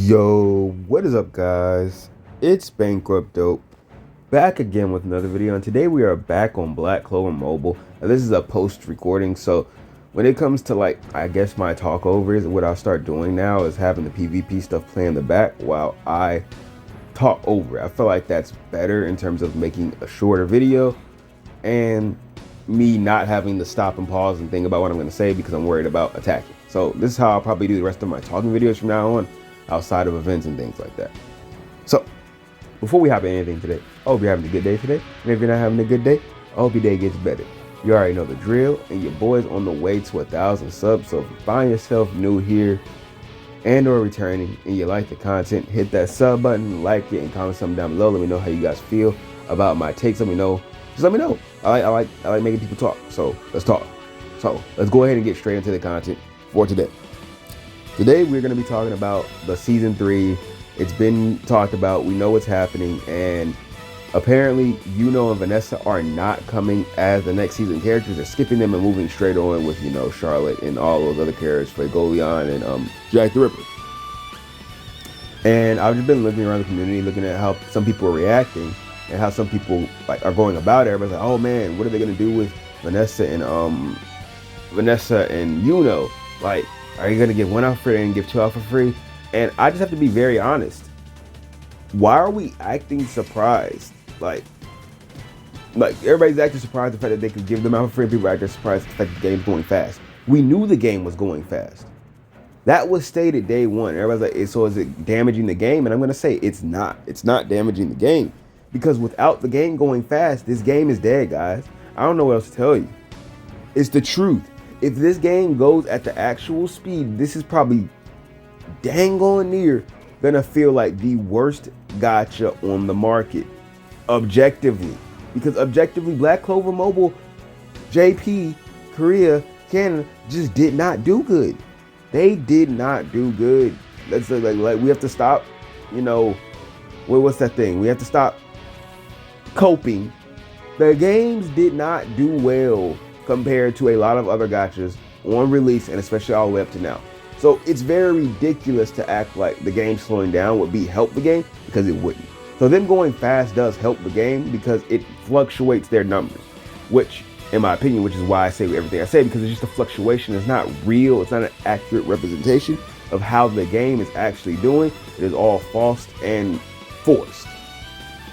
Yo, what is up, guys? It's Bankrupt Dope back again with another video, and today we are back on Black Clover Mobile. Now, this is a post recording, so when it comes to I guess my talkovers, what I'll start doing now is having the PvP stuff play in the back while I talk over it. I feel like that's better in terms of making a shorter video and me not having to stop and pause and think about what I'm going to say because I'm worried about attacking. So this is how I'll probably do the rest of my talking videos from now on, outside of events and things like that. So before we hop in anything today, I hope you're having a good day today. And if you're not having a good day, I hope your day gets better. You already know the drill, and your boy's on the way to 1,000 subs. So if you find yourself new here and or returning and you like the content, hit that sub button, like it, and comment something down below. Let me know how you guys feel about my takes. Let me know. Just let me know. I like making people talk. So let's talk. So let's go ahead and get straight into the content for today. Today we're going to be talking about the season 3. It's been talked about. We know what's happening, and apparently Yuno and Vanessa are not coming as the next season characters. They're skipping them and moving straight on with Charlotte and all those other characters, Fregolion and Jack the Ripper. And I've just been looking around the community, looking at how some people are reacting and how some people are going about it. Everybody's like, "Oh man, what are they going to do with Vanessa and Yuno? Like, are you going to give one out for free and give 2 out for free?" And I just have to be very honest. Why are we acting surprised? Like everybody's acting surprised at the fact that they could give them out for free. People are acting surprised at the fact that the game's going fast. We knew the game was going fast. That was stated day one. Everybody's like, so is it damaging the game? And I'm going to say it's not. It's not damaging the game. Because without the game going fast, this game is dead, guys. I don't know what else to tell you. It's the truth. If this game goes at the actual speed, this is probably dang on near gonna feel like the worst gacha on the market, objectively. Because objectively, Black Clover Mobile, JP, Korea, Canada just did not do good. They did not do good. Let's say like we have to stop, what's that thing? We have to stop coping. The games did not do well compared to a lot of other gachas on release, and especially all the way up to now. So it's very ridiculous to act like the game slowing down would help the game, because it wouldn't. So them going fast does help the game because it fluctuates their numbers, which in my opinion, which is why I say everything I say, because it's just a fluctuation. It's not real. It's not an accurate representation of how the game is actually doing. It is all false and forced.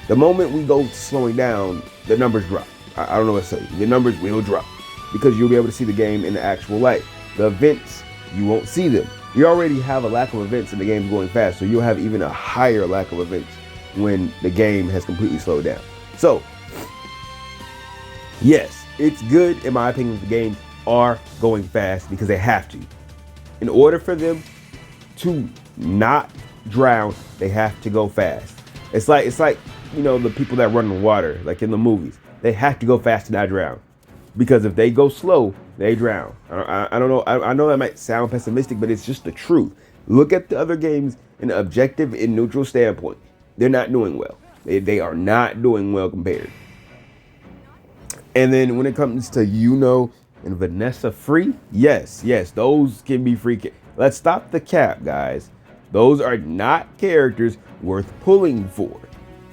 The moment we go slowing down, the numbers drop. I don't know what to say. The numbers will drop because you'll be able to see the game in the actual light. The events, you won't see them. You already have a lack of events and the game's going fast, so you'll have even a higher lack of events when the game has completely slowed down. So, yes, it's good in my opinion the games are going fast because they have to. In order for them to not drown, they have to go fast. It's like the people that run in water, like in the movies. They have to go fast to not drown. Because if they go slow, they drown. I don't know. I know that might sound pessimistic, but it's just the truth. Look at the other games in an objective and neutral standpoint. They're not doing well. They are not doing well compared. And then when it comes to Yuno and Vanessa free, yes, those can be free. Let's stop the cap, guys. Those are not characters worth pulling for.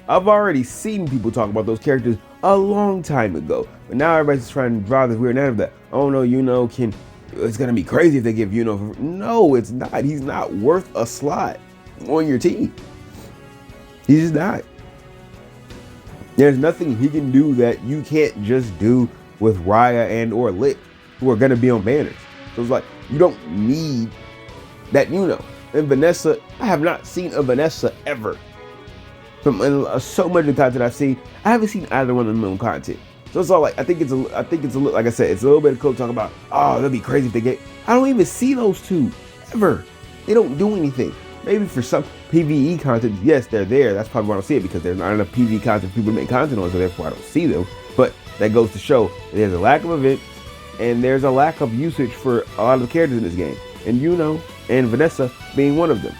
I've already seen people talk about those characters a long time ago, but now everybody's trying to draw this weird narrative that, oh no, it's gonna be crazy if they give Yuno. No, it's not. He's not worth a slot on your team. He's just not. There's nothing he can do that you can't just do with Raya and or Lit, who are gonna be on banners. So it's like, you don't need that Yuno. And Vanessa, I have not seen a Vanessa ever. From so much of the content I've seen, I haven't seen either one of them on content. So it's all like, I think it's a little, like I said, it's a little bit of cool talking about, oh, that'd be crazy if they get. I don't even see those two ever. They don't do anything. Maybe for some PvE content, yes, they're there. That's probably why I don't see it, because there's not enough PvE content for people to make content on, so therefore I don't see them. But that goes to show that there's a lack of events and there's a lack of usage for a lot of the characters in this game. And Yuno and Vanessa being one of them.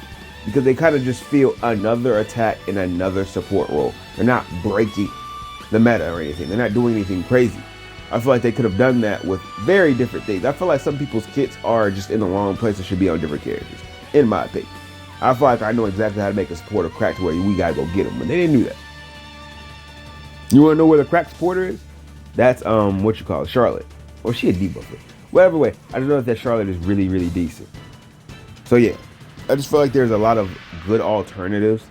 Because they kind of just feel another attack in another support role. They're not breaking the meta or anything. They're not doing anything crazy. I feel like they could have done that with very different things. I feel like some people's kits are just in the wrong place and should be on different characters, in my opinion. I feel like I know exactly how to make a supporter crack to where we gotta go get them, but they didn't do that. You wanna know where the crack supporter is? That's what you call it, Charlotte. Or she a debuffer. Whatever way, I just know that Charlotte is really, really decent. So yeah, I just feel like there's a lot of good alternatives.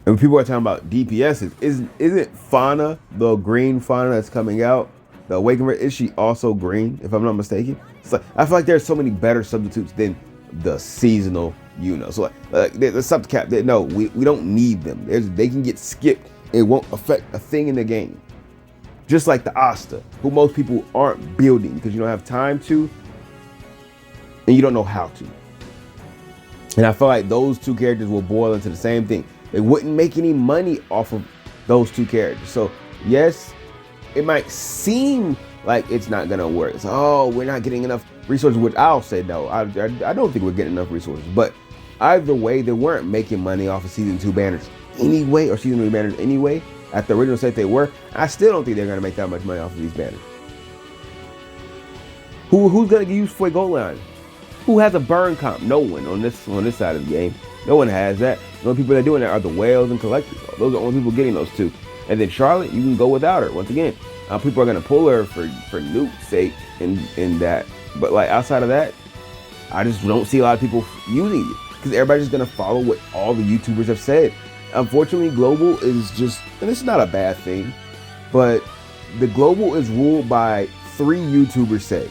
And when people are talking about DPSs, isn't Fauna, the green Fauna that's coming out, the Awakened, is she also green, if I'm not mistaken? It's like, I feel like there's so many better substitutes than the seasonal So like the sub cap, no, we don't need them. They can get skipped. It won't affect a thing in the game. Just like the Asta, who most people aren't building because you don't have time to, and you don't know how to. And I feel like those two characters will boil into the same thing. They wouldn't make any money off of those two characters. So yes, it might seem like it's not gonna work. It's, oh, we're not getting enough resources, which I'll say no. I don't think we're getting enough resources. But either way, they weren't making money off of season 2 banners anyway, or season 3 banners anyway. At the original set they were. I still don't think they're gonna make that much money off of these banners. Who's gonna use Fuego line? Who has a burn comp? No one on this side of the game. No one has that. The only people that are doing that are the whales and collectors. Those are the only people getting those two. And then Charlotte, you can go without her. Once again, people are gonna pull her for Nuke's sake in that. But like outside of that, I just don't see a lot of people using it because everybody's just gonna follow what all the YouTubers have said. Unfortunately, global is just, and it's not a bad thing, but the global is ruled by 3 YouTubers say.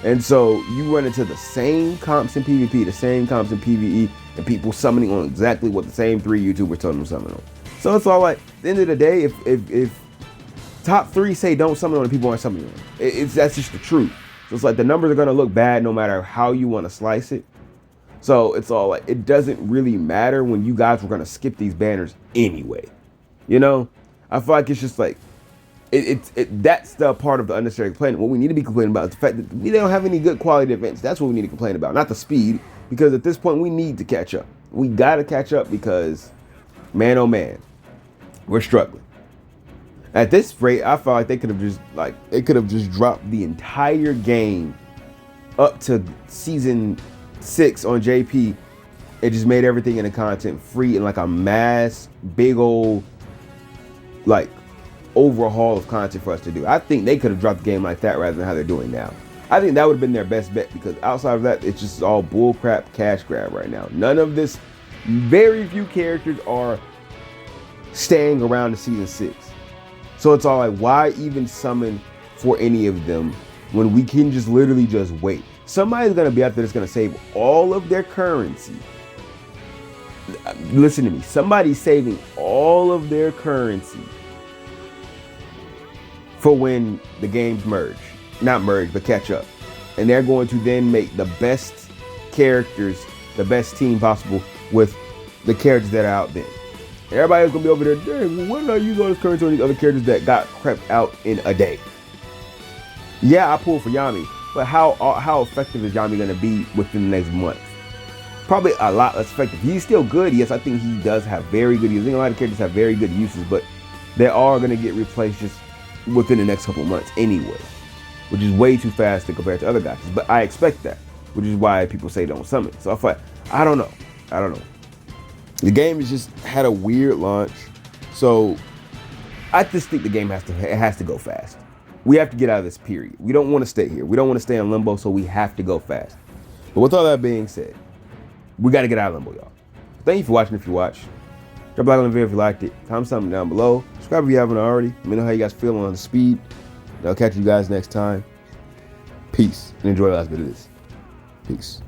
And so you run into the same comps in PvP, the same comps in PvE, and people summoning on exactly what the same 3 YouTubers told them to summon on. So it's all like, at the end of the day, if top 3 say don't summon on and people aren't summoning on, that's just the truth. So it's like the numbers are gonna look bad no matter how you want to slice it. So it's all like, it doesn't really matter when you guys were gonna skip these banners anyway. You know, I feel like it's just like, that's the part of the unnecessary complaining. What we need to be complaining about is the fact that we don't have any good quality events. That's what we need to complain about, not the speed, because at this point we need to catch up. We gotta catch up because, man, oh man, we're struggling. At this rate, I felt like they could have just dropped the entire game up to season 6 on JP. It just made everything in the content free and like a mass, big old, like, overhaul of content for us to do. I think they could have dropped the game like that rather than how they're doing now. I think that would have been their best bet because outside of that, it's just all bullcrap cash grab right now. None of this, very few characters are staying around to season 6. So it's all like, why even summon for any of them when we can just literally just wait? Somebody's gonna be out there that's gonna save all of their currency. Listen to me, somebody's saving all of their currency for when the games merge. Not merge, but catch up. And they're going to then make the best characters, the best team possible with the characters that are out then. Everybody's gonna be over there, dang, why did I use all this currency on these other characters that got crept out in a day? Yeah, I pulled for Yami, but how effective is Yami gonna be within the next month? Probably a lot less effective. He's still good, yes, I think he does have very good uses. I think a lot of characters have very good uses, but they are gonna get replaced just within the next couple of months anyway, which is way too fast to compare to other guys. But I expect that, which is why people say don't summon. So I feel like, I don't know. The game has just had a weird launch. So I just think the game has to go fast. We have to get out of this period. We don't want to stay here. We don't want to stay in limbo, so we have to go fast. But with all that being said, we got to get out of limbo, y'all. Thank you for watching if you watched. Drop a like on the video if you liked it. Comment something down below. Subscribe if you haven't already. Let me know how you guys feel on the speed. And I'll catch you guys next time. Peace. And enjoy the last bit of this. Peace.